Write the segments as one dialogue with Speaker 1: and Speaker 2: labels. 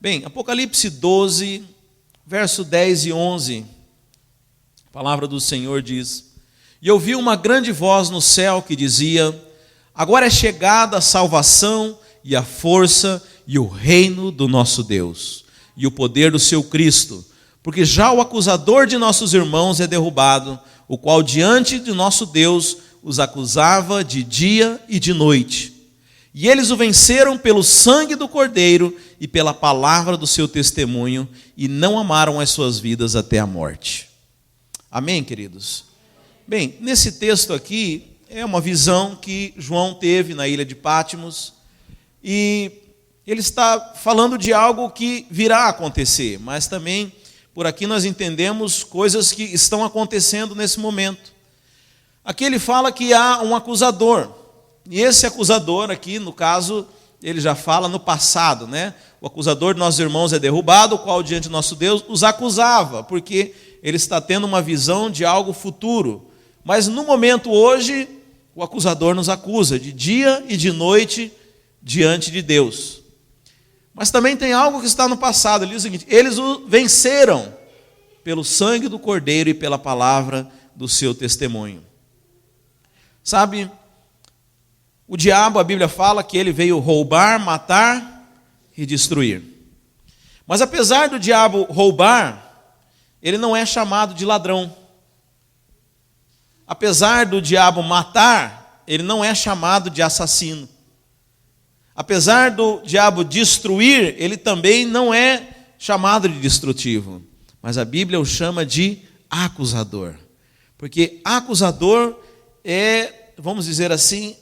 Speaker 1: Bem, Apocalipse 12, verso 10 e 11, a palavra do Senhor diz: E ouvi uma grande voz no céu que dizia: Agora é chegada a salvação e a força e o reino do nosso Deus, e o poder do seu Cristo, porque já o acusador de nossos irmãos é derrubado, o qual diante de nosso Deus os acusava de dia e de noite. E eles o venceram pelo sangue do Cordeiro e pela palavra do seu testemunho, e não amaram as suas vidas até a morte. Amém, queridos? Bem, nesse texto aqui é uma visão que João teve na ilha de Patmos, e ele está falando de algo que virá a acontecer, mas também por aqui nós entendemos coisas que estão acontecendo nesse momento. Aqui ele fala que há um acusador, e esse acusador aqui, no caso, ele já fala no passado, né? O acusador de nossos irmãos é derrubado, o qual diante de nosso Deus os acusava, porque ele está tendo uma visão de algo futuro. Mas no momento hoje, o acusador nos acusa de dia e de noite diante de Deus. Mas também tem algo que está no passado. Ele diz o seguinte: eles o venceram pelo sangue do Cordeiro e pela palavra do seu testemunho. Sabe, o diabo, a Bíblia fala que ele veio roubar, matar e destruir. Mas apesar do diabo roubar, ele não é chamado de ladrão. Apesar do diabo matar, ele não é chamado de assassino. Apesar do diabo destruir, ele também não é chamado de destrutivo. Mas a Bíblia o chama de acusador. Porque acusador é, vamos dizer assim,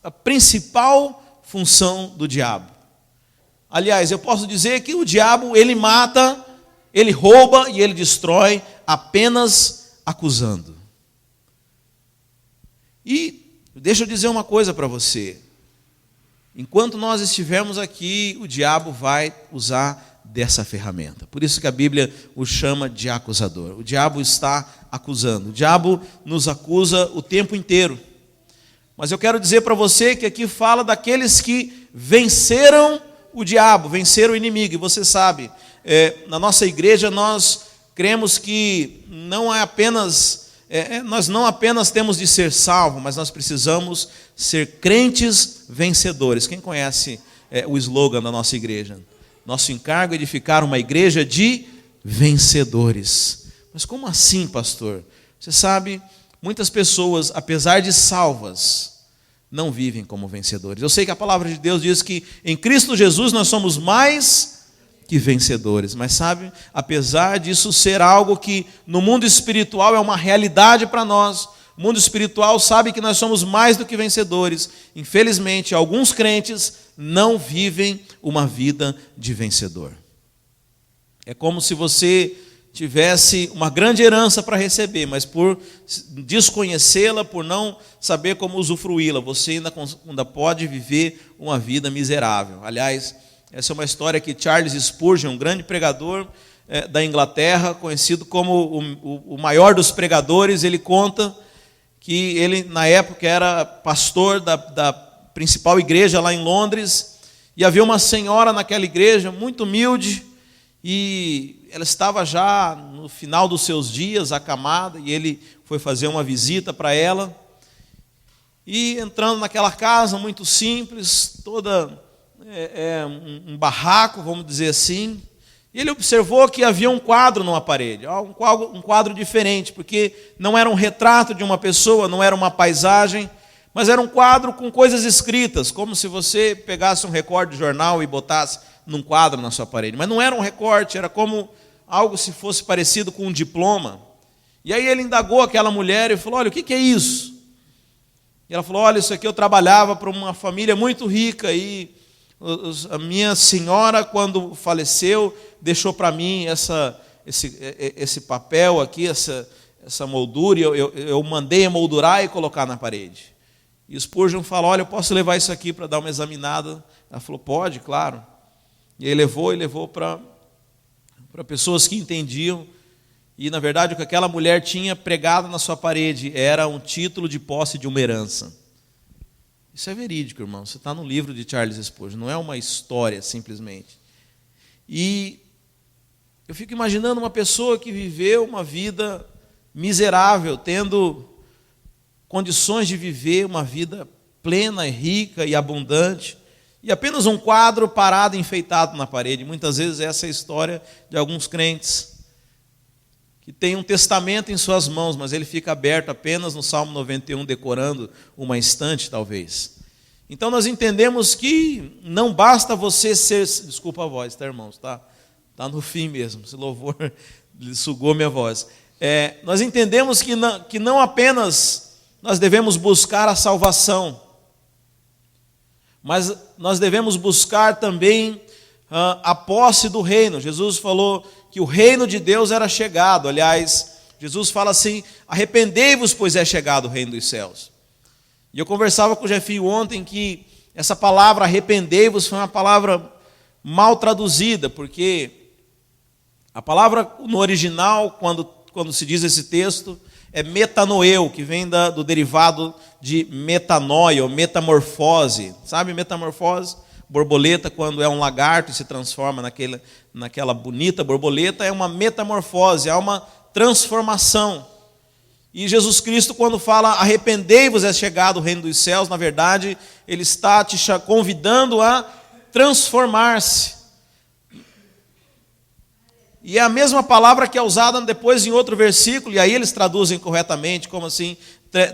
Speaker 1: a principal função do diabo. Aliás, eu posso dizer que o diabo, ele mata, ele rouba e ele destrói apenas acusando. E deixa eu dizer uma coisa para você. Enquanto nós estivermos aqui, o diabo vai usar dessa ferramenta. Por isso que a Bíblia o chama de acusador. O diabo está acusando. O diabo nos acusa o tempo inteiro. Mas eu quero dizer para você que aqui fala daqueles que venceram o diabo, venceram o inimigo. E você sabe, na nossa igreja nós cremos que não é apenas... nós não apenas temos de ser salvos, mas nós precisamos ser crentes vencedores. Quem conhece o slogan da nossa igreja? Nosso encargo é edificar uma igreja de vencedores. Mas como assim, pastor? Você sabe, muitas pessoas, apesar de salvas, não vivem como vencedores. Eu sei que a palavra de Deus diz que em Cristo Jesus nós somos mais que vencedores, mas sabe, apesar disso ser algo que no mundo espiritual é uma realidade para nós, o mundo espiritual sabe que nós somos mais do que vencedores. Infelizmente, alguns crentes não vivem uma vida de vencedor. É como se você tivesse uma grande herança para receber, mas por desconhecê-la, por não saber como usufruí-la, você ainda pode viver uma vida miserável. Aliás, essa é uma história que Charles Spurgeon, um grande pregador da Inglaterra, conhecido como o maior dos pregadores, ele conta que ele, na época, era pastor da principal igreja lá em Londres, e havia uma senhora naquela igreja, muito humilde, e ela estava já no final dos seus dias, acamada, e ele foi fazer uma visita para ela, e entrando naquela casa muito simples, toda um barraco, vamos dizer assim, e ele observou que havia um quadro numa parede, um quadro diferente, porque não era um retrato de uma pessoa, não era uma paisagem, mas era um quadro com coisas escritas, como se você pegasse um recorte de jornal e botasse num quadro na sua parede. Mas não era um recorte, era como algo se fosse parecido com um diploma. E aí ele indagou aquela mulher e falou: olha, o que é isso? E ela falou: olha, isso aqui eu trabalhava para uma família muito rica e a minha senhora, quando faleceu, deixou para mim esse papel aqui, essa moldura, e eu mandei emoldurar e colocar na parede. E o Spurgeon falou: olha, eu posso levar isso aqui para dar uma examinada? Ela falou: pode, claro. E ele levou para pessoas que entendiam. E, na verdade, o que aquela mulher tinha pregado na sua parede era um título de posse de uma herança. Isso é verídico, irmão. Você está no livro de Charles Spurgeon, não é uma história, simplesmente. E eu fico imaginando uma pessoa que viveu uma vida miserável, tendo condições de viver uma vida plena, rica e abundante, e apenas um quadro parado, enfeitado na parede. Muitas vezes essa é a história de alguns crentes, que tem um testamento em suas mãos, mas ele fica aberto apenas no Salmo 91, decorando uma estante, talvez. Então nós entendemos que não basta você ser... Desculpa a voz, tá, irmãos? Tá no fim mesmo, esse louvor sugou minha voz. Nós entendemos que não apenas nós devemos buscar a salvação, mas nós devemos buscar também a posse do reino. Jesus falou que o reino de Deus era chegado. Aliás, Jesus fala assim: arrependei-vos, pois é chegado o reino dos céus. E eu conversava com o Jefinho ontem que essa palavra arrependei-vos foi uma palavra mal traduzida, porque a palavra no original, quando se diz esse texto, é metanoeu, que vem do derivado de metanoia, ou metamorfose. Sabe metamorfose? Borboleta, quando é um lagarto e se transforma naquela bonita borboleta, é uma metamorfose, é uma transformação. E Jesus Cristo, quando fala arrependei-vos, é chegado o reino dos céus, na verdade, Ele está te convidando a transformar-se. E é a mesma palavra que é usada depois em outro versículo, e aí eles traduzem corretamente, como assim: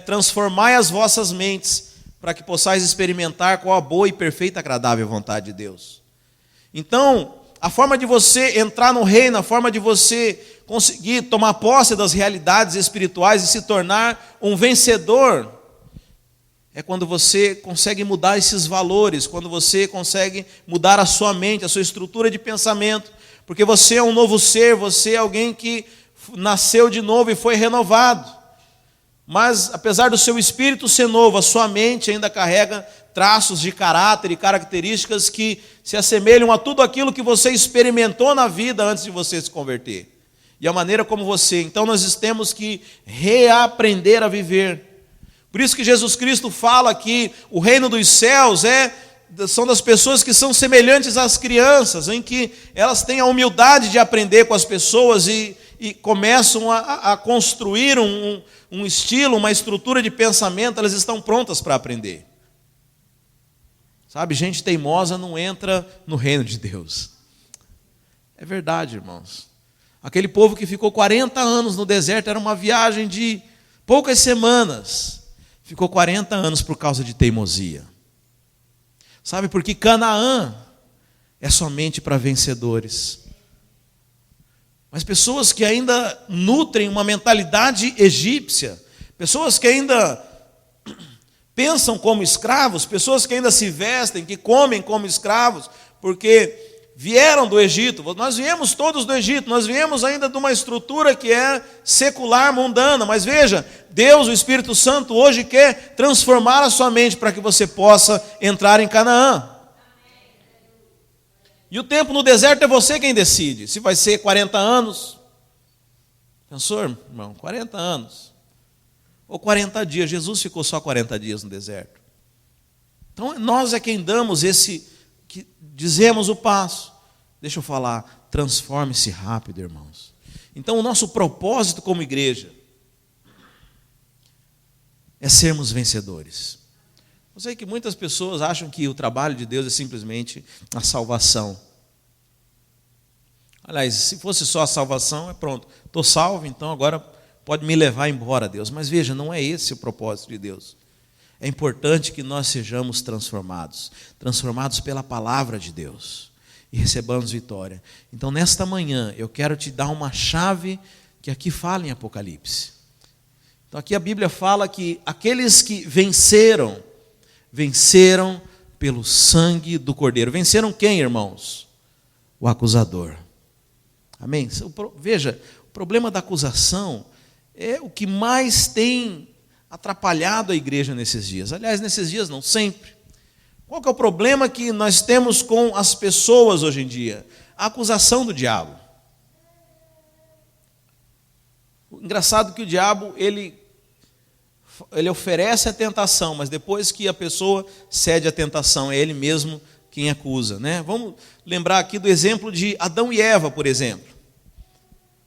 Speaker 1: transformai as vossas mentes, para que possais experimentar qual a boa e perfeita e agradável vontade de Deus. Então, a forma de você entrar no reino, a forma de você conseguir tomar posse das realidades espirituais e se tornar um vencedor, é quando você consegue mudar esses valores, quando você consegue mudar a sua mente, a sua estrutura de pensamento, porque você é um novo ser, você é alguém que nasceu de novo e foi renovado. Mas, apesar do seu espírito ser novo, a sua mente ainda carrega traços de caráter e características que se assemelham a tudo aquilo que você experimentou na vida antes de você se converter. E a maneira como você... Então nós temos que reaprender a viver. Por isso que Jesus Cristo fala que o reino dos céus são das pessoas que são semelhantes às crianças, em que elas têm a humildade de aprender com as pessoas e começam a construir um estilo, uma estrutura de pensamento. Elas estão prontas para aprender. Sabe, gente teimosa não entra no reino de Deus. É verdade, irmãos. Aquele povo que ficou 40 anos no deserto, era uma viagem de poucas semanas. Ficou 40 anos por causa de teimosia. Sabe, porque Canaã é somente para vencedores. Mas pessoas que ainda nutrem uma mentalidade egípcia, pessoas que ainda pensam como escravos, pessoas que ainda se vestem, que comem como escravos, porque vieram do Egito. Nós viemos todos do Egito, nós viemos ainda de uma estrutura que é secular, mundana. Mas veja, Deus, o Espírito Santo, hoje quer transformar a sua mente para que você possa entrar em Canaã. E o tempo no deserto é você quem decide. Se vai ser 40 anos. Pensou, irmão? 40 anos. Ou 40 dias. Jesus ficou só 40 dias no deserto. Então nós é quem damos que dizemos o passo. Deixa eu falar, transforme-se rápido, irmãos. Então o nosso propósito como igreja é sermos vencedores. Eu sei que muitas pessoas acham que o trabalho de Deus é simplesmente a salvação. Aliás, se fosse só a salvação, é pronto. Estou salvo, então agora pode me levar embora, Deus. Mas veja, não é esse o propósito de Deus. É importante que nós sejamos transformados pela palavra de Deus e recebamos vitória. Então, nesta manhã, eu quero te dar uma chave que aqui fala em Apocalipse. Então, aqui a Bíblia fala que aqueles que venceram pelo sangue do Cordeiro. Venceram quem, irmãos? O acusador. Amém? Veja, o problema da acusação é o que mais tem atrapalhado a igreja nesses dias. Aliás, nesses dias não, sempre. Qual que é o problema que nós temos com as pessoas hoje em dia? A acusação do diabo. O engraçado é que o diabo, ele oferece a tentação, mas depois que a pessoa cede à tentação, é ele mesmo quem acusa, né? Vamos lembrar aqui do exemplo de Adão e Eva, por exemplo.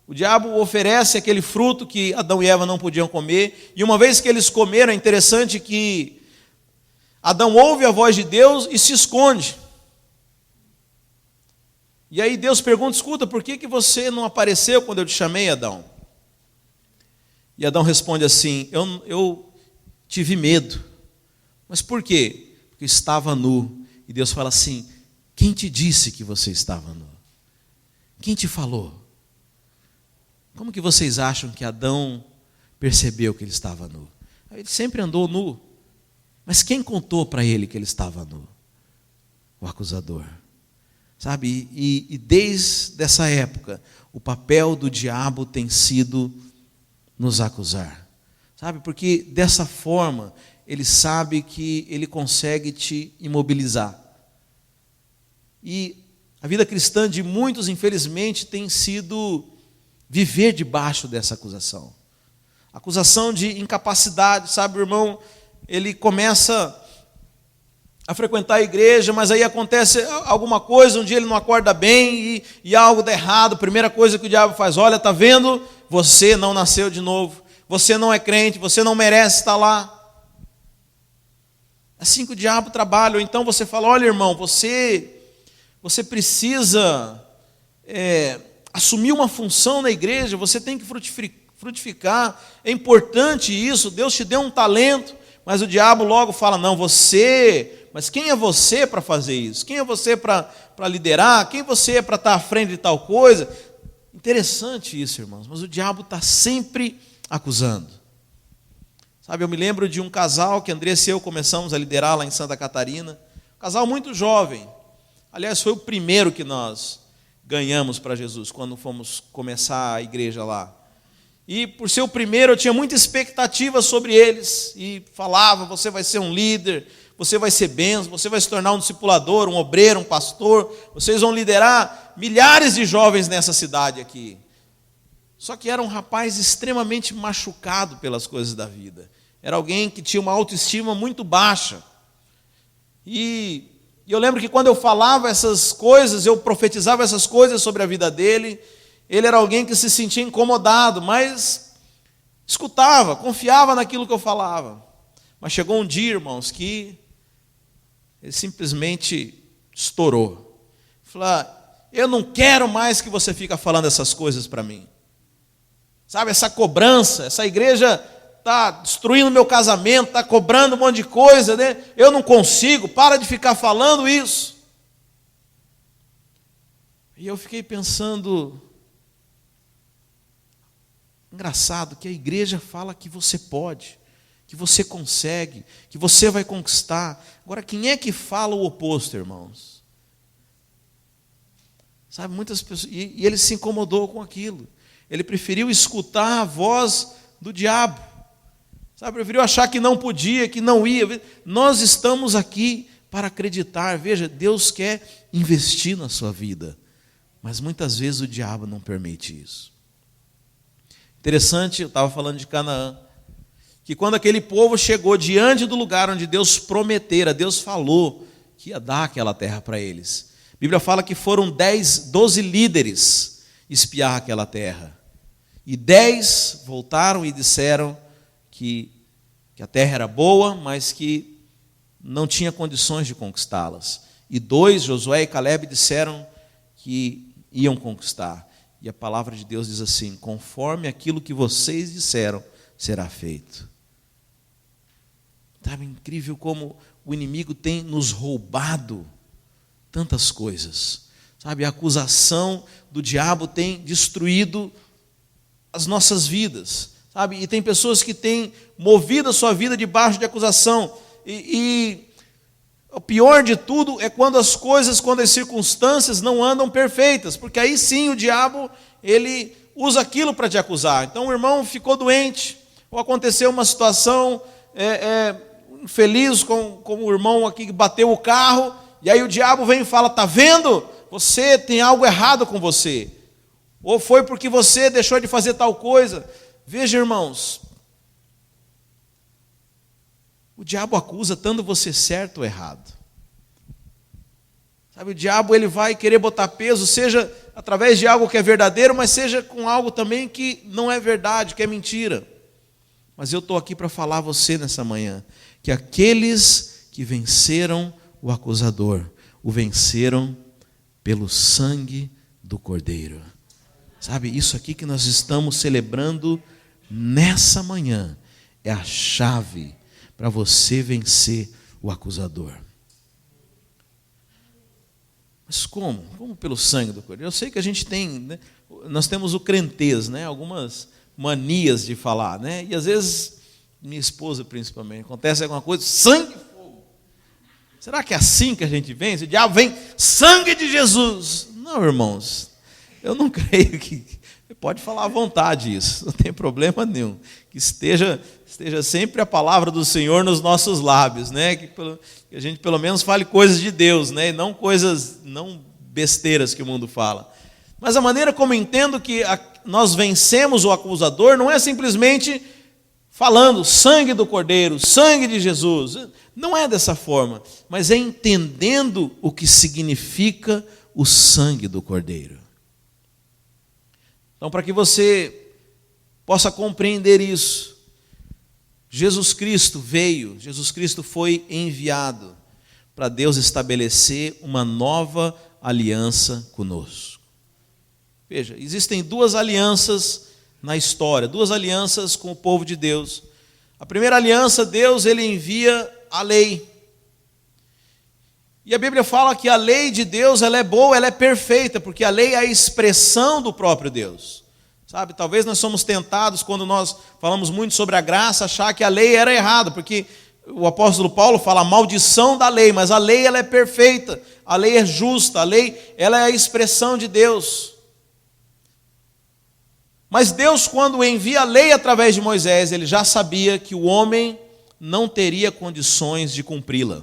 Speaker 1: O diabo oferece aquele fruto que Adão e Eva não podiam comer, e uma vez que eles comeram, é interessante que Adão ouve a voz de Deus e se esconde. E aí Deus pergunta: escuta, por que você não apareceu quando eu te chamei, Adão? E Adão responde assim: eu tive medo. Mas por quê? Porque estava nu. E Deus fala assim: quem te disse que você estava nu? Quem te falou? Como que vocês acham que Adão percebeu que ele estava nu? Ele sempre andou nu. Mas quem contou para ele que ele estava nu? O acusador. Sabe, e desde essa época, o papel do diabo tem sido nos acusar. Sabe, porque dessa forma, ele sabe que ele consegue te imobilizar. E a vida cristã de muitos, infelizmente, tem sido viver debaixo dessa acusação. Acusação de incapacidade, sabe, o irmão, ele começa a frequentar a igreja, mas aí acontece alguma coisa, um dia ele não acorda bem e algo dá errado. Primeira coisa que o diabo faz: olha, está vendo? Você não nasceu de novo, você não é crente, você não merece estar lá. Assim que o diabo trabalha. Ou então você fala: olha, irmão, você precisa assumir uma função na igreja, você tem que frutificar, é importante isso, Deus te deu um talento. Mas o diabo logo fala: não, mas quem é você para fazer isso? Quem é você para liderar? Quem é você para estar à frente de tal coisa? Interessante isso, irmãos, mas o diabo está sempre acusando. Sabe, eu me lembro de um casal que Andressa e eu começamos a liderar lá em Santa Catarina, um casal muito jovem. Aliás, foi o primeiro que nós ganhamos para Jesus, quando fomos começar a igreja lá. E por ser o primeiro, eu tinha muita expectativa sobre eles, e falava: você vai ser um líder, você vai ser bênção, você vai se tornar um discipulador, um obreiro, um pastor, vocês vão liderar milhares de jovens nessa cidade aqui. Só que era um rapaz extremamente machucado pelas coisas da vida. Era alguém que tinha uma autoestima muito baixa. E eu lembro que quando eu falava essas coisas, eu profetizava essas coisas sobre a vida dele, ele era alguém que se sentia incomodado, mas escutava, confiava naquilo que eu falava. Mas chegou um dia, irmãos, que ele simplesmente estourou. Falou: eu não quero mais que você fique falando essas coisas para mim. Sabe, essa cobrança, essa igreja está destruindo meu casamento, está cobrando um monte de coisa, né? Eu não consigo, para de ficar falando isso. E eu fiquei pensando, engraçado que a igreja fala que você pode, que você consegue, que você vai conquistar. Agora, quem é que fala o oposto, irmãos? Sabe, muitas pessoas, e ele se incomodou com aquilo. Ele preferiu escutar a voz do diabo. Sabe, preferiu achar que não podia, que não ia. Nós estamos aqui para acreditar. Veja, Deus quer investir na sua vida, mas muitas vezes o diabo não permite isso. Interessante, eu estava falando de Canaã, que quando aquele povo chegou diante do lugar onde Deus prometera, Deus falou que ia dar aquela terra para eles. A Bíblia fala que foram 12 líderes espiar aquela terra. E 10 voltaram e disseram que a terra era boa, mas que não tinha condições de conquistá-las. E 2, Josué e Calebe, disseram que iam conquistar. E a palavra de Deus diz assim: conforme aquilo que vocês disseram, será feito. Sabe, incrível como o inimigo tem nos roubado tantas coisas. Sabe, a acusação do diabo tem destruído as nossas vidas. Sabe, e tem pessoas que têm movido a sua vida debaixo de acusação. E o pior de tudo é quando as coisas, quando as circunstâncias não andam perfeitas, porque aí sim o diabo, ele usa aquilo para te acusar. Então o irmão ficou doente, ou aconteceu uma situação infeliz com o irmão aqui que bateu o carro, e aí o diabo vem e fala: está vendo? Você tem algo errado com você. Ou foi porque você deixou de fazer tal coisa. Veja, irmãos, o diabo acusa tanto você certo ou errado. Sabe, o diabo ele vai querer botar peso, seja através de algo que é verdadeiro, mas seja com algo também que não é verdade, que é mentira. Mas eu estou aqui para falar a você nessa manhã, que aqueles que venceram o acusador, o venceram pelo sangue do Cordeiro. Sabe, isso aqui que nós estamos celebrando nessa manhã é a chave para você vencer o acusador. Mas como? Como pelo sangue do Cordeiro? Eu sei que a gente tem, né, nós temos o crentez, né, algumas manias de falar, né, e às vezes, minha esposa principalmente, acontece alguma coisa, sangue e fogo. Será que é assim que a gente vence? O diabo vem, sangue de Jesus. Não, irmãos, eu não creio que... Pode falar à vontade isso, não tem problema nenhum. Que esteja sempre a palavra do Senhor nos nossos lábios, né? Que a gente pelo menos fale coisas de Deus, né? E não coisas, não besteiras que o mundo fala. Mas a maneira como eu entendo que nós vencemos o acusador não é simplesmente falando sangue do Cordeiro, sangue de Jesus. Não é dessa forma, mas é entendendo o que significa o sangue do Cordeiro. Então, para que você possa compreender isso, Jesus Cristo veio, Jesus Cristo foi enviado para Deus estabelecer uma nova aliança conosco. Veja, existem duas alianças na história, duas alianças com o povo de Deus. A primeira aliança, Deus ele envia a lei. E a Bíblia fala que a lei de Deus ela é boa, ela é perfeita, porque a lei é a expressão do próprio Deus. Sabe, talvez nós somos tentados, quando nós falamos muito sobre a graça, achar que a lei era errada, porque o apóstolo Paulo fala a maldição da lei, mas a lei ela é perfeita, a lei é justa, a lei ela é a expressão de Deus. Mas Deus, quando envia a lei através de Moisés, ele já sabia que o homem não teria condições de cumpri-la.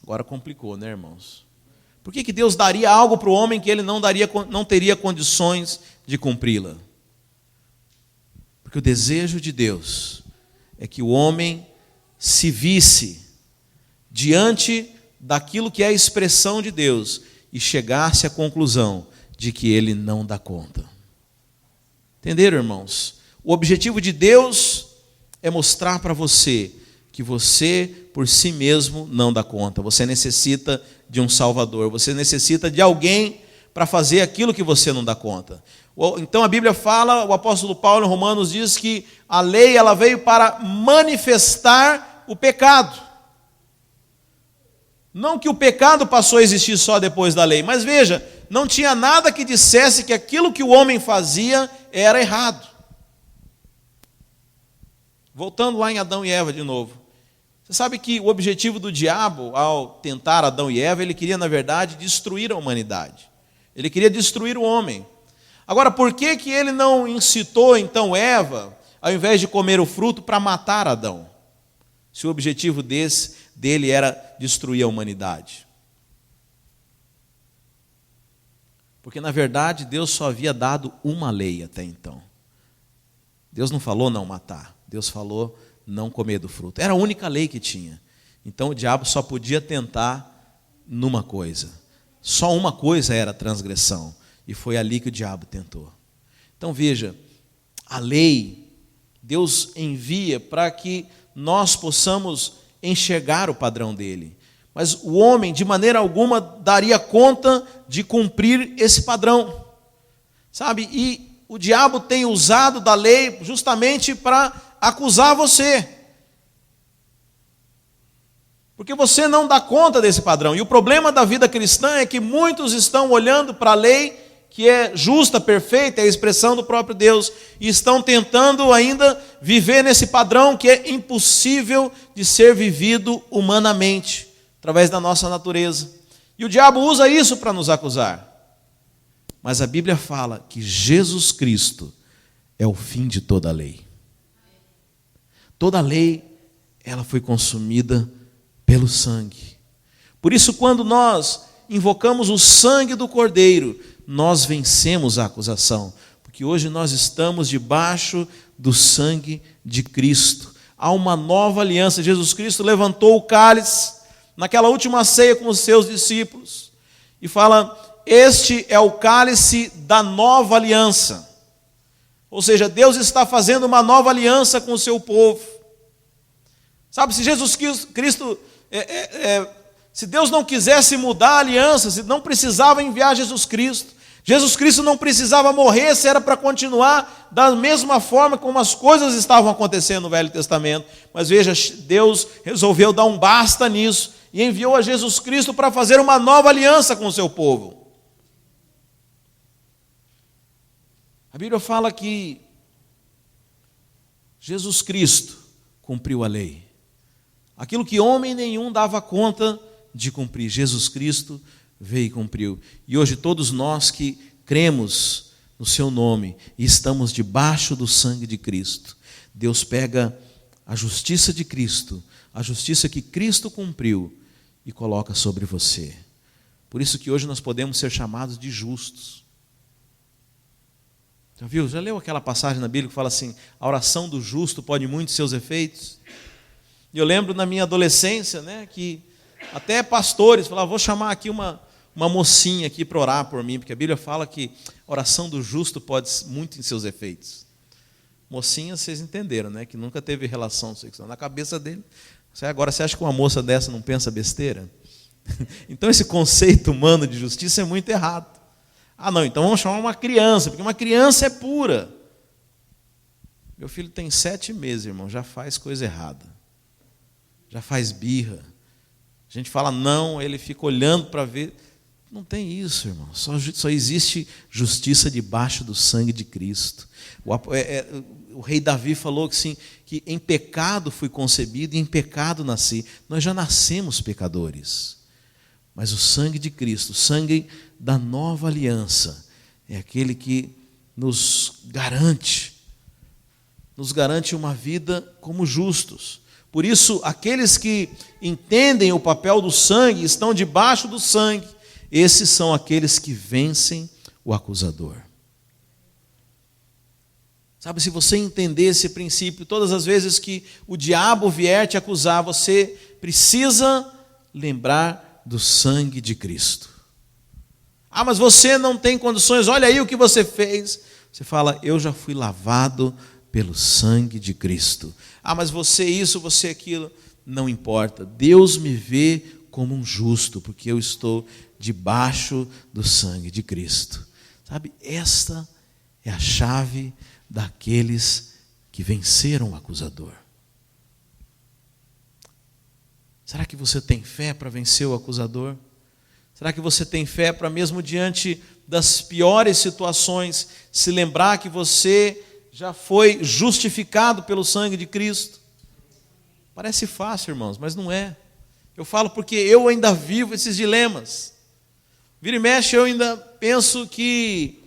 Speaker 1: Agora complicou, né, irmãos? Por que Deus daria algo para o homem que ele não teria condições de cumpri-la? Porque o desejo de Deus é que o homem se visse diante daquilo que é a expressão de Deus e chegasse à conclusão de que ele não dá conta. Entenderam, irmãos? O objetivo de Deus é mostrar para você que você, por si mesmo, não dá conta. Você necessita de um Salvador. Você necessita de alguém para fazer aquilo que você não dá conta. Então a Bíblia fala, o apóstolo Paulo em Romanos diz que a lei ela veio para manifestar o pecado. Não que o pecado passou a existir só depois da lei, mas veja, não tinha nada que dissesse que aquilo que o homem fazia era errado. Voltando lá em Adão e Eva de novo. Você sabe que o objetivo do diabo, ao tentar Adão e Eva, ele queria, na verdade, destruir a humanidade. Ele queria destruir o homem. Agora, por que ele não incitou, então, Eva, ao invés de comer o fruto, para matar Adão? Se o objetivo dele era destruir a humanidade. Porque, na verdade, Deus só havia dado uma lei até então. Deus não falou não matar. Deus falou não comer do fruto. Era a única lei que tinha. Então, o diabo só podia tentar numa coisa. Só uma coisa era a transgressão. E foi ali que o diabo tentou. Então, veja, a lei, Deus envia para que nós possamos enxergar o padrão dele. Mas o homem, de maneira alguma, daria conta de cumprir esse padrão. Sabe? E o diabo tem usado da lei justamente para acusar você. Porque você não dá conta desse padrão. E o problema da vida cristã é que muitos estão olhando para a lei, que é justa, perfeita, é a expressão do próprio Deus, e estão tentando ainda viver nesse padrão que é impossível de ser vivido humanamente, através da nossa natureza. E o diabo usa isso para nos acusar. Mas a Bíblia fala que Jesus Cristo é o fim de toda a lei. Toda a lei, ela foi consumida pelo sangue. Por isso, quando nós invocamos o sangue do Cordeiro, nós vencemos a acusação. Porque hoje nós estamos debaixo do sangue de Cristo. Há uma nova aliança. Jesus Cristo levantou o cálice naquela última ceia com os seus discípulos, e fala: este é o cálice da nova aliança. Ou seja, Deus está fazendo uma nova aliança com o seu povo. Sabe, se Jesus Cristo, se Deus não quisesse mudar a aliança, se não precisava enviar Jesus Cristo não precisava morrer, se era para continuar da mesma forma como as coisas estavam acontecendo no Velho Testamento. Mas veja, Deus resolveu dar um basta nisso e enviou a Jesus Cristo para fazer uma nova aliança com o seu povo. A Bíblia fala que Jesus Cristo cumpriu a lei. Aquilo que homem nenhum dava conta de cumprir, Jesus Cristo veio e cumpriu. E hoje todos nós que cremos no seu nome e estamos debaixo do sangue de Cristo, Deus pega a justiça de Cristo, a justiça que Cristo cumpriu, e coloca sobre você. Por isso que hoje nós podemos ser chamados de justos. Já viu? Já leu aquela passagem na Bíblia que fala assim: a oração do justo pode muito seus efeitos? E eu lembro na minha adolescência, né, que até pastores falavam: vou chamar aqui uma mocinha aqui para orar por mim, porque a Bíblia fala que a oração do justo pode muito em seus efeitos. Mocinha, vocês entenderam, né, que nunca teve relação sexual. Na cabeça dele, agora você acha que uma moça dessa não pensa besteira? Então esse conceito humano de justiça é muito errado. Ah, não, então vamos chamar uma criança, porque uma criança é pura. Meu filho tem 7 meses, irmão, já faz coisa errada. Já faz birra. A gente fala não, ele fica olhando para ver. Não tem isso, irmão. Só existe justiça debaixo do sangue de Cristo. O rei Davi falou que, sim, que em pecado fui concebido e em pecado nasci. Nós já nascemos pecadores. Mas o sangue de Cristo, o sangue da nova aliança, é aquele que nos garante uma vida como justos. Por isso, aqueles que entendem o papel do sangue, estão debaixo do sangue, esses são aqueles que vencem o acusador. Sabe, se você entender esse princípio, todas as vezes que o diabo vier te acusar, você precisa lembrar do sangue de Cristo. Ah, mas você não tem condições, olha aí o que você fez. Você fala: eu já fui lavado pelo sangue de Cristo. Ah, mas você isso, você aquilo. Não importa, Deus me vê como um justo, porque eu estou debaixo do sangue de Cristo. Sabe, esta é a chave daqueles que venceram o acusador. Será que você tem fé para vencer o acusador? Será que você tem fé para, mesmo diante das piores situações, se lembrar que você já foi justificado pelo sangue de Cristo? Parece fácil, irmãos, mas não é. Eu falo porque eu ainda vivo esses dilemas. Vira e mexe, eu ainda penso que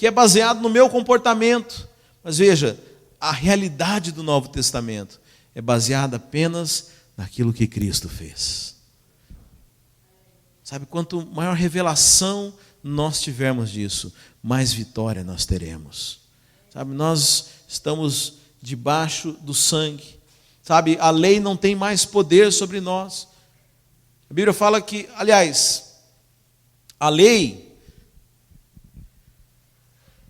Speaker 1: é baseado no meu comportamento. Mas veja, a realidade do Novo Testamento é baseada apenas naquilo que Cristo fez. Sabe, quanto maior revelação nós tivermos disso, mais vitória nós teremos. Sabe, nós estamos debaixo do sangue. Sabe, a lei não tem mais poder sobre nós. A Bíblia fala que, aliás, a lei,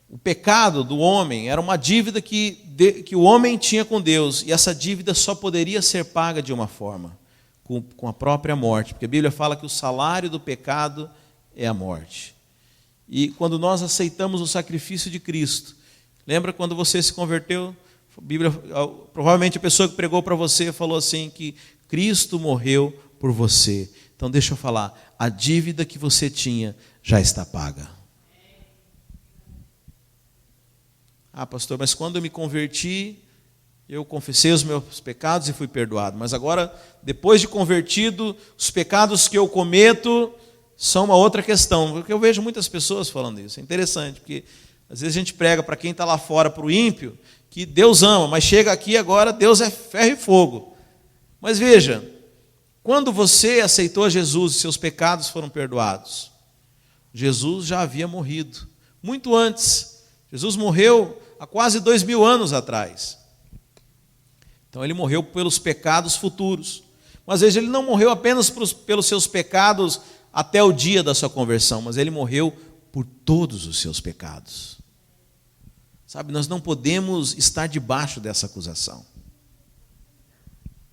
Speaker 1: o pecado do homem era uma dívida que o homem tinha com Deus, e essa dívida só poderia ser paga de uma forma, com a própria morte, porque a Bíblia fala que o salário do pecado é a morte. E quando nós aceitamos o sacrifício de Cristo, lembra quando você se converteu? A Bíblia, provavelmente a pessoa que pregou para você falou assim, que Cristo morreu por você. Então deixa eu falar, a dívida que você tinha já está paga. Ah, pastor, mas quando eu me converti, eu confessei os meus pecados e fui perdoado. Mas agora, depois de convertido, os pecados que eu cometo são uma outra questão. Porque eu vejo muitas pessoas falando isso. É interessante, porque às vezes a gente prega para quem está lá fora, para o ímpio, que Deus ama, mas chega aqui agora, Deus é ferro e fogo. Mas veja, quando você aceitou Jesus e seus pecados foram perdoados, Jesus já havia morrido, muito antes. Jesus morreu há quase 2000 anos atrás. Então ele morreu pelos pecados futuros. Mas veja, ele não morreu apenas pelos seus pecados até o dia da sua conversão, mas ele morreu por todos os seus pecados. Sabe, nós não podemos estar debaixo dessa acusação.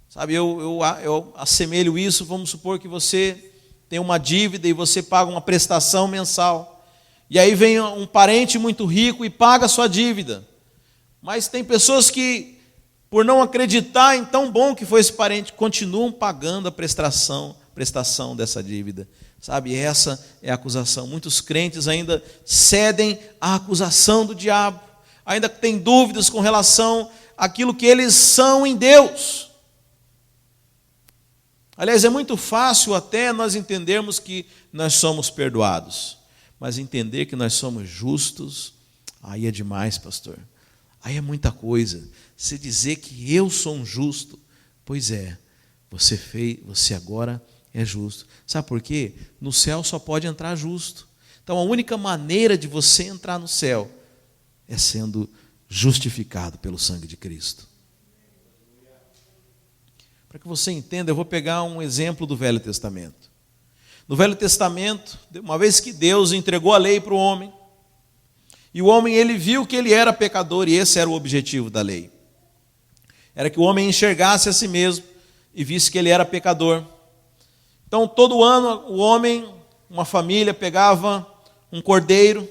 Speaker 1: Sabe, eu assemelho isso, vamos supor que você tem uma dívida e você paga uma prestação mensal. E aí vem um parente muito rico e paga a sua dívida. Mas tem pessoas que, por não acreditar em tão bom que foi esse parente, continuam pagando a prestação dessa dívida. Sabe, essa é a acusação. Muitos crentes ainda cedem à acusação do diabo. Ainda têm dúvidas com relação àquilo que eles são em Deus. Aliás, é muito fácil até nós entendermos que nós somos perdoados. Mas entender que nós somos justos, aí é demais, pastor. Aí é muita coisa. Se dizer que eu sou um justo, pois é, você agora é justo. Sabe por quê? No céu só pode entrar justo. Então a única maneira de você entrar no céu é sendo justificado pelo sangue de Cristo. Para que você entenda, eu vou pegar um exemplo do Velho Testamento. No Velho Testamento, uma vez que Deus entregou a lei para o homem, e o homem ele viu que ele era pecador, e esse era o objetivo da lei. Era que o homem enxergasse a si mesmo e visse que ele era pecador. Então, todo ano, o homem, uma família, pegava um cordeiro,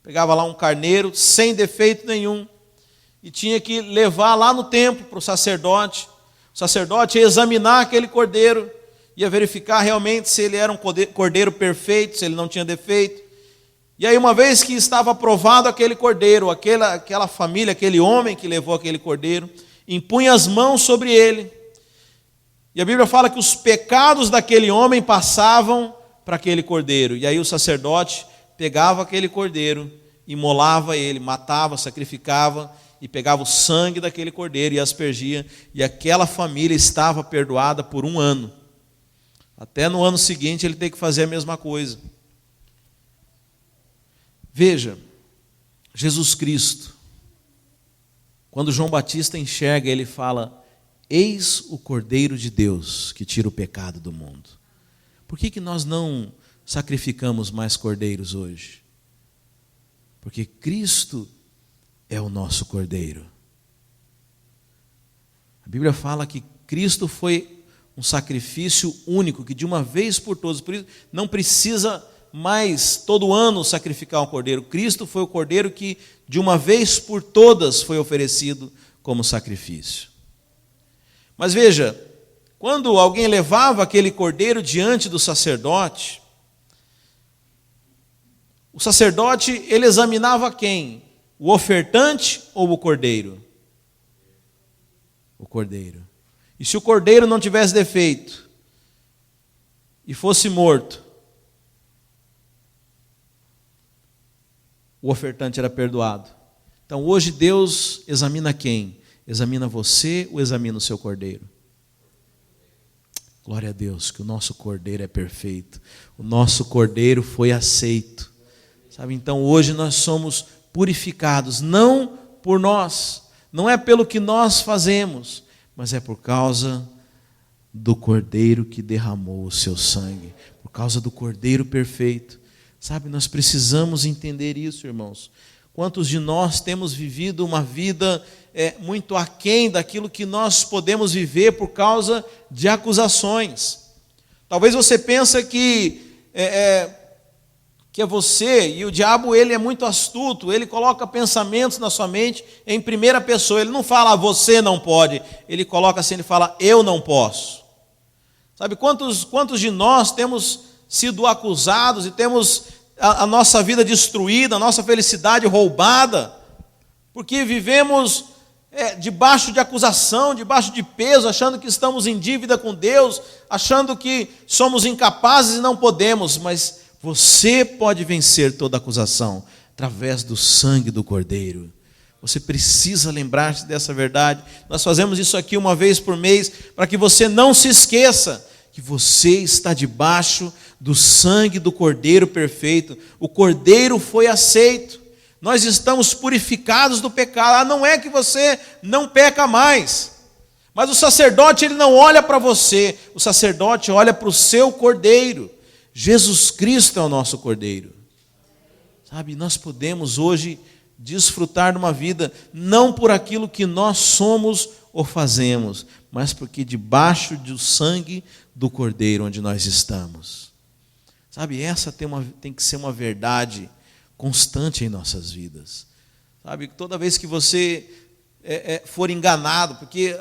Speaker 1: pegava lá um carneiro, sem defeito nenhum, e tinha que levar lá no templo para o sacerdote. O sacerdote ia examinar aquele cordeiro, ia verificar realmente se ele era um cordeiro perfeito, se ele não tinha defeito. E aí, uma vez que estava aprovado aquele cordeiro, aquela família, aquele homem que levou aquele cordeiro, impunha as mãos sobre ele. E a Bíblia fala que os pecados daquele homem passavam para aquele cordeiro. E aí o sacerdote pegava aquele cordeiro, imolava ele, matava, sacrificava, e pegava o sangue daquele cordeiro e aspergia. E aquela família estava perdoada por 1 ano. Até no ano seguinte ele tem que fazer a mesma coisa. Veja, Jesus Cristo, quando João Batista enxerga, ele fala: eis o Cordeiro de Deus que tira o pecado do mundo. Por que nós não sacrificamos mais cordeiros hoje? Porque Cristo é o nosso Cordeiro. A Bíblia fala que Cristo foi um sacrifício único, que de uma vez por todas, por isso não precisa mais todo ano sacrificar um cordeiro. Cristo foi o cordeiro que de uma vez por todas foi oferecido como sacrifício. Mas veja, quando alguém levava aquele cordeiro diante do sacerdote, o sacerdote ele examinava quem? O ofertante ou o cordeiro? O cordeiro. E se o cordeiro não tivesse defeito e fosse morto, o ofertante era perdoado. Então hoje Deus examina quem? Examina você ou examina o seu cordeiro? Glória a Deus, que o nosso cordeiro é perfeito. O nosso cordeiro foi aceito. Sabe, então hoje nós somos purificados, não por nós, não é pelo que nós fazemos, mas é por causa do cordeiro que derramou o seu sangue, por causa do cordeiro perfeito. Sabe, nós precisamos entender isso, irmãos. Quantos de nós temos vivido uma vida muito aquém daquilo que nós podemos viver por causa de acusações? Talvez você pense que é você, e o diabo ele é muito astuto, ele coloca pensamentos na sua mente em primeira pessoa. Ele não fala você não pode, ele coloca assim, ele fala eu não posso. Sabe, quantos de nós temos sido acusados e temos a nossa vida destruída, a nossa felicidade roubada, porque vivemos debaixo de acusação, debaixo de peso, achando que estamos em dívida com Deus, achando que somos incapazes e não podemos, mas você pode vencer toda acusação através do sangue do Cordeiro. Você precisa lembrar-se dessa verdade. Nós fazemos isso aqui uma vez por mês, para que você não se esqueça que você está debaixo do sangue do Cordeiro perfeito. O Cordeiro foi aceito. Nós estamos purificados do pecado. Não é que você não peca mais, Mas o sacerdote, ele não olha para você, o sacerdote olha para o seu cordeiro. Jesus Cristo é o nosso cordeiro. Sabe, nós podemos hoje desfrutar de uma vida, não por aquilo que nós somos ou fazemos, mas porque debaixo do sangue do cordeiro onde nós estamos. Sabe, essa tem que ser uma verdade constante em nossas vidas. Sabe, toda vez que você for enganado, porque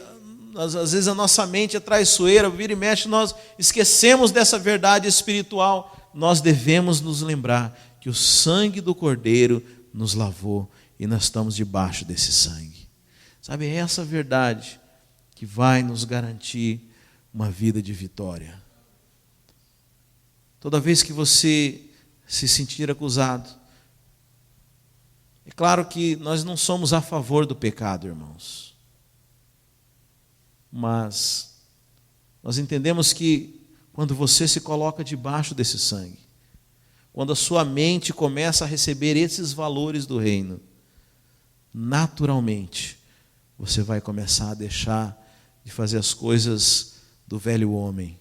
Speaker 1: às vezes a nossa mente é traiçoeira, vira e mexe, nós esquecemos dessa verdade espiritual. Nós devemos nos lembrar que o sangue do Cordeiro nos lavou e nós estamos debaixo desse sangue. Sabe, é essa verdade que vai nos garantir uma vida de vitória. Toda vez que você se sentir acusado, é claro que nós não somos a favor do pecado, irmãos. Mas nós entendemos que quando você se coloca debaixo desse sangue, quando a sua mente começa a receber esses valores do reino, naturalmente você vai começar a deixar de fazer as coisas do velho homem,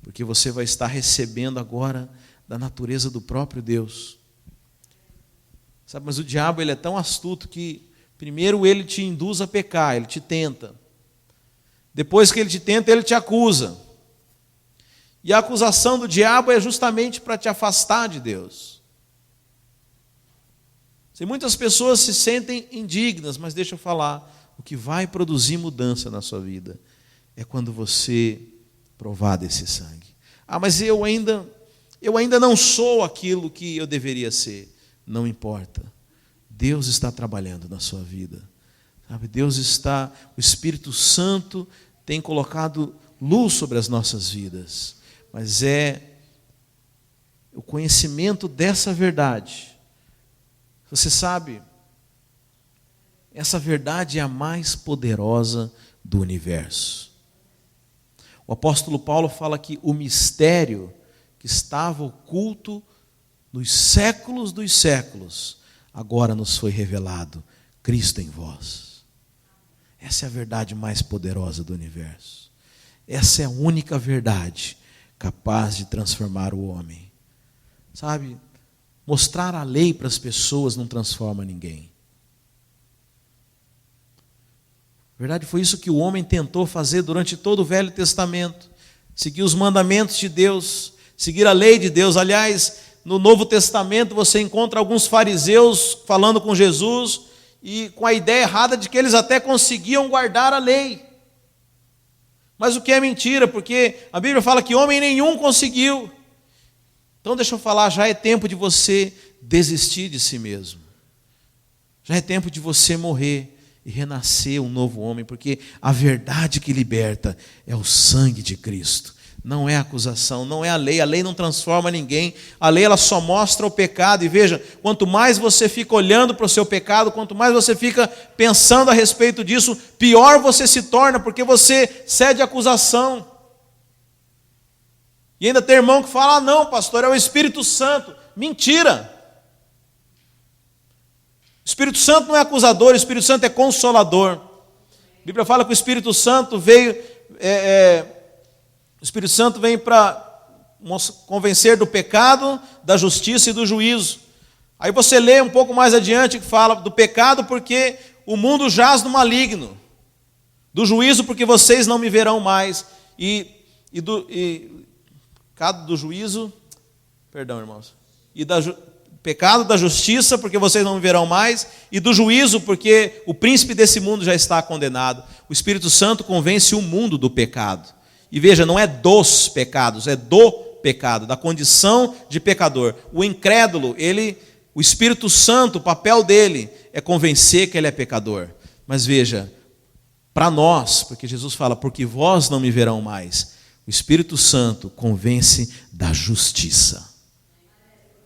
Speaker 1: porque você vai estar recebendo agora da natureza do próprio Deus. Sabe, mas o diabo, ele é tão astuto que primeiro ele te induz a pecar, ele te tenta. Depois que ele te tenta, ele te acusa. E a acusação do diabo é justamente para te afastar de Deus. Muitas pessoas se sentem indignas, mas deixa eu falar, o que vai produzir mudança na sua vida é quando você provar desse sangue. Ah, mas eu ainda não sou aquilo que eu deveria ser. Não importa. Deus está trabalhando na sua vida. Sabe, o Espírito Santo tem colocado luz sobre as nossas vidas, mas é o conhecimento dessa verdade. Você sabe, essa verdade é a mais poderosa do universo. O apóstolo Paulo fala que o mistério que estava oculto nos séculos dos séculos, agora nos foi revelado, Cristo em vós. Essa é a verdade mais poderosa do universo. Essa é a única verdade capaz de transformar o homem. Sabe, mostrar a lei para as pessoas não transforma ninguém. Na verdade, foi isso que o homem tentou fazer durante todo o Velho Testamento. Seguir os mandamentos de Deus, seguir a lei de Deus. Aliás, no Novo Testamento você encontra alguns fariseus falando com Jesus e com a ideia errada de que eles até conseguiam guardar a lei. Mas o que é mentira, porque a Bíblia fala que homem nenhum conseguiu. Então deixa eu falar, já é tempo de você desistir de si mesmo. Já é tempo de você morrer e renascer um novo homem, porque a verdade que liberta é o sangue de Cristo. Não é a acusação, não é a lei não transforma ninguém, a lei ela só mostra o pecado, e veja, quanto mais você fica olhando para o seu pecado, quanto mais você fica pensando a respeito disso, pior você se torna, porque você cede à acusação. E ainda tem irmão que fala, não pastor, é o Espírito Santo. Mentira! O Espírito Santo não é acusador, o Espírito Santo é consolador. A Bíblia fala que o Espírito Santo veio... O Espírito Santo vem para convencer do pecado, da justiça e do juízo. Aí você lê um pouco mais adiante que fala do pecado porque o mundo jaz no maligno. Do juízo porque vocês não me verão mais. Pecado do juízo, perdão irmãos. Pecado da justiça porque vocês não me verão mais. E do juízo porque o príncipe desse mundo já está condenado. O Espírito Santo convence o mundo do pecado. E veja, não é dos pecados, é do pecado, da condição de pecador. O incrédulo, o Espírito Santo, o papel dele é convencer que ele é pecador. Mas veja, para nós, porque Jesus fala, porque vós não me verão mais, o Espírito Santo convence da justiça.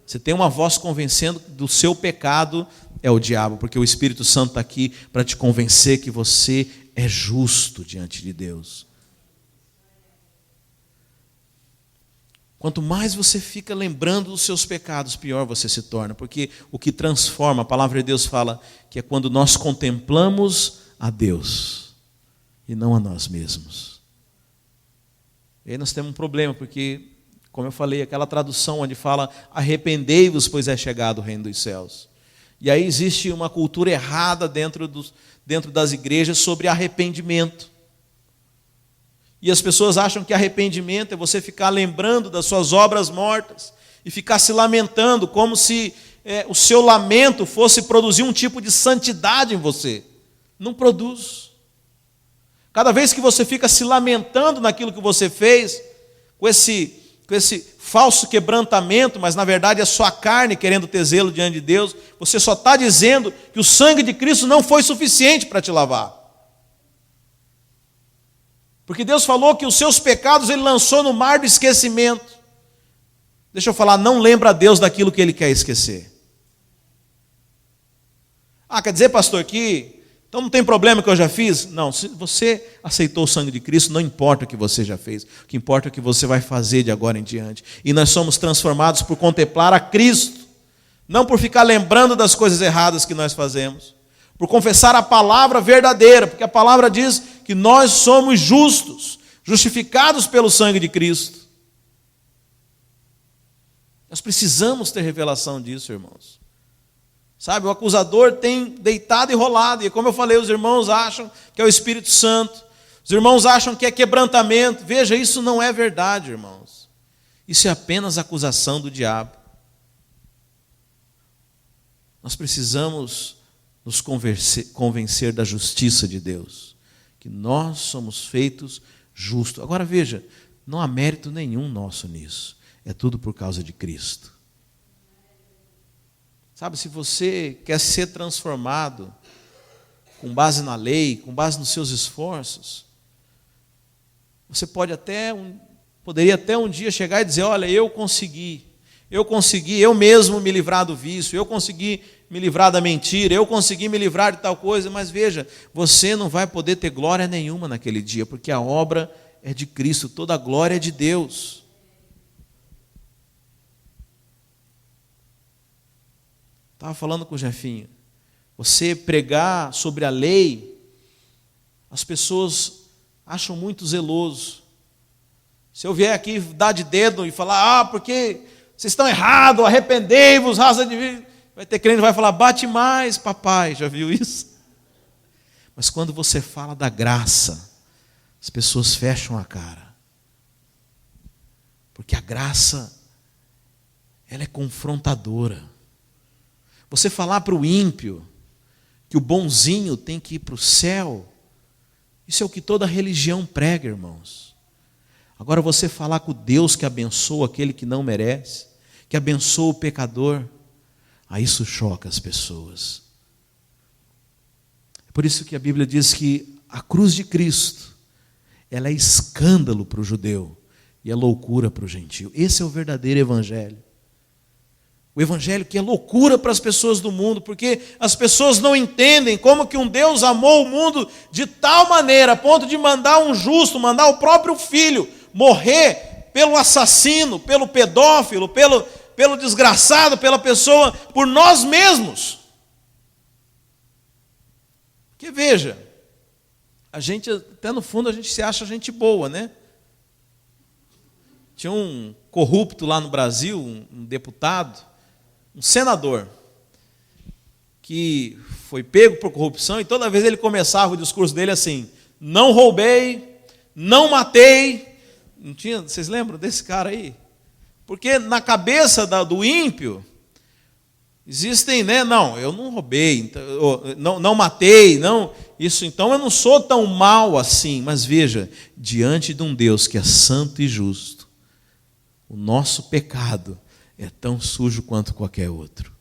Speaker 1: Você tem uma voz convencendo do seu pecado, é o diabo, porque o Espírito Santo está aqui para te convencer que você é justo diante de Deus. Quanto mais você fica lembrando dos seus pecados, pior você se torna. Porque o que transforma, a palavra de Deus fala, que é quando nós contemplamos a Deus. e não a nós mesmos. E aí nós temos um problema, porque, como eu falei, aquela tradução onde fala arrependei-vos, pois é chegado o reino dos céus. E aí existe uma cultura errada dentro das igrejas sobre arrependimento. E as pessoas acham que arrependimento é você ficar lembrando das suas obras mortas e ficar se lamentando, como se o seu lamento fosse produzir um tipo de santidade em você. Não produz. Cada vez que você fica se lamentando naquilo que você fez, com esse falso quebrantamento, mas na verdade é sua carne querendo ter zelo diante de Deus, você só está dizendo que o sangue de Cristo não foi suficiente para te lavar. Porque Deus falou que os seus pecados Ele lançou no mar do esquecimento. Deixa eu falar, não lembra a Deus daquilo que Ele quer esquecer. Quer dizer, pastor, que então não tem problema que eu já fiz? Não, se você aceitou o sangue de Cristo, não importa o que você já fez. O que importa é o que você vai fazer de agora em diante. E nós somos transformados por contemplar a Cristo, não por ficar lembrando das coisas erradas que nós fazemos, por confessar a palavra verdadeira, porque a palavra diz que nós somos justos, justificados pelo sangue de Cristo. Nós precisamos ter revelação disso, irmãos. Sabe, o acusador tem deitado e rolado, e como eu falei, os irmãos acham que é o Espírito Santo, os irmãos acham que é quebrantamento. Veja, isso não é verdade, irmãos. Isso é apenas acusação do diabo. Nós precisamos nos convencer da justiça de Deus, que nós somos feitos justos. Agora veja, não há mérito nenhum nosso nisso, é tudo por causa de Cristo. Sabe, se você quer ser transformado com base na lei, com base nos seus esforços, você poderia até um dia chegar e dizer, olha, eu consegui eu mesmo me livrar do vício, eu consegui me livrar da mentira, eu consegui me livrar de tal coisa, mas veja, você não vai poder ter glória nenhuma naquele dia, porque a obra é de Cristo, toda a glória é de Deus. Estava falando com o Jefinho, você pregar sobre a lei, as pessoas acham muito zeloso. Se eu vier aqui dar de dedo e falar, porque vocês estão errados, arrependei-vos, raça de vida, vai ter crente que vai falar, bate mais, papai, já viu isso? Mas quando você fala da graça, as pessoas fecham a cara, porque a graça, ela é confrontadora. Você falar para o ímpio que o bonzinho tem que ir para o céu, isso é o que toda religião prega, irmãos. Agora você falar com Deus que abençoa aquele que não merece, que abençoa o pecador, aí isso choca as pessoas. É por isso que a Bíblia diz que a cruz de Cristo, ela é escândalo para o judeu e é loucura para o gentio. Esse é o verdadeiro evangelho. O evangelho que é loucura para as pessoas do mundo, porque as pessoas não entendem como que um Deus amou o mundo de tal maneira, a ponto de mandar um justo, mandar o próprio filho morrer pelo assassino, pelo pedófilo, pelo desgraçado, pela pessoa, por nós mesmos. Porque veja, a gente, até no fundo, a gente se acha gente boa, né? Tinha um corrupto lá no Brasil, um deputado, um senador, que foi pego por corrupção, e toda vez ele começava o discurso dele assim, não roubei, não matei. Não tinha, vocês lembram desse cara aí? Porque na cabeça do ímpio, existem, né? Não, eu não roubei, não matei, não, isso, então eu não sou tão mal assim. Mas veja, diante de um Deus que é santo e justo, o nosso pecado é tão sujo quanto qualquer outro.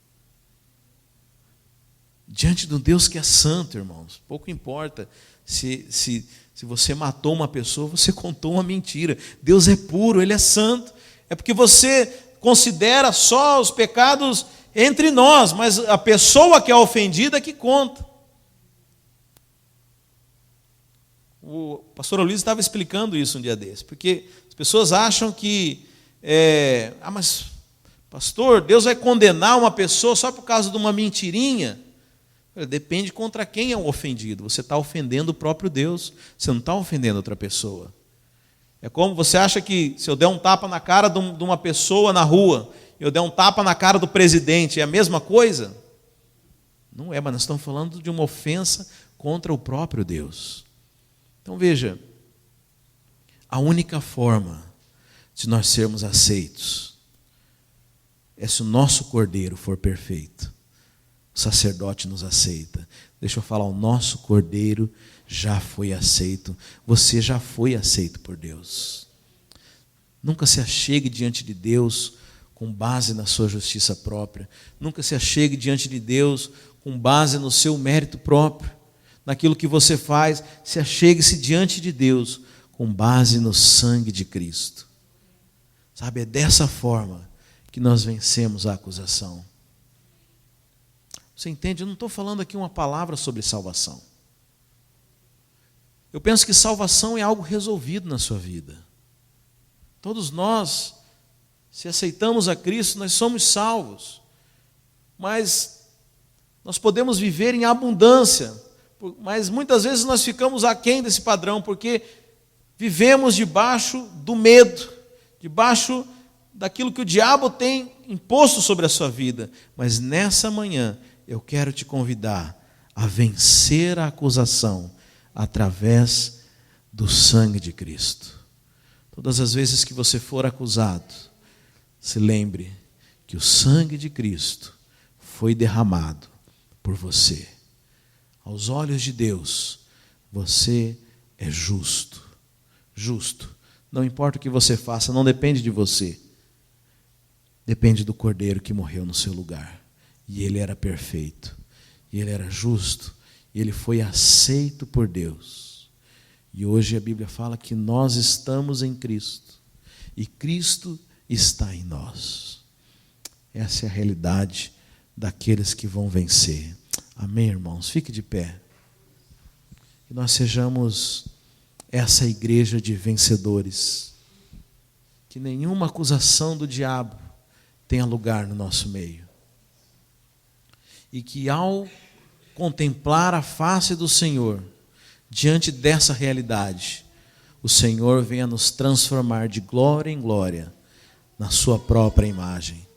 Speaker 1: Diante de um Deus que é santo, irmãos, pouco importa se você matou uma pessoa, você contou uma mentira. Deus é puro, Ele é santo. É porque você considera só os pecados entre nós, mas a pessoa que é ofendida é que conta. O pastor Luiz estava explicando isso um dia desse, porque as pessoas acham que mas pastor, Deus vai condenar uma pessoa só por causa de uma mentirinha? Depende contra quem é o ofendido. Você está ofendendo o próprio Deus, você não está ofendendo outra pessoa. É como você acha que se eu der um tapa na cara de uma pessoa na rua, eu der um tapa na cara do presidente, é a mesma coisa? Não é, mas nós estamos falando de uma ofensa contra o próprio Deus. Então veja, a única forma de nós sermos aceitos é se o nosso cordeiro for perfeito. O sacerdote nos aceita. Deixa eu falar, o nosso cordeiro já foi aceito. Você já foi aceito por Deus. Nunca se achegue diante de Deus com base na sua justiça própria. Nunca se achegue diante de Deus com base no seu mérito próprio, naquilo que você faz. Se achegue-se diante de Deus com base no sangue de Cristo. Sabe, é dessa forma que nós vencemos a acusação. Você entende? Eu não estou falando aqui uma palavra sobre salvação. Eu penso que salvação é algo resolvido na sua vida. Todos nós, se aceitamos a Cristo, nós somos salvos. Mas nós podemos viver em abundância. Mas muitas vezes nós ficamos aquém desse padrão, porque vivemos debaixo do medo, debaixo daquilo que o diabo tem imposto sobre a sua vida. Mas nessa manhã, eu quero te convidar a vencer a acusação através do sangue de Cristo. Todas as vezes que você for acusado, se lembre que o sangue de Cristo foi derramado por você. Aos olhos de Deus, você é justo. Justo. Não importa o que você faça, não depende de você. Depende do Cordeiro que morreu no seu lugar. E ele era perfeito, e ele era justo, e ele foi aceito por Deus. E hoje a Bíblia fala que nós estamos em Cristo, e Cristo está em nós. Essa é a realidade daqueles que vão vencer. Amém, irmãos? Fique de pé. Que nós sejamos essa igreja de vencedores. Que nenhuma acusação do diabo tenha lugar no nosso meio. E que ao contemplar a face do Senhor, diante dessa realidade, o Senhor venha nos transformar de glória em glória, na sua própria imagem.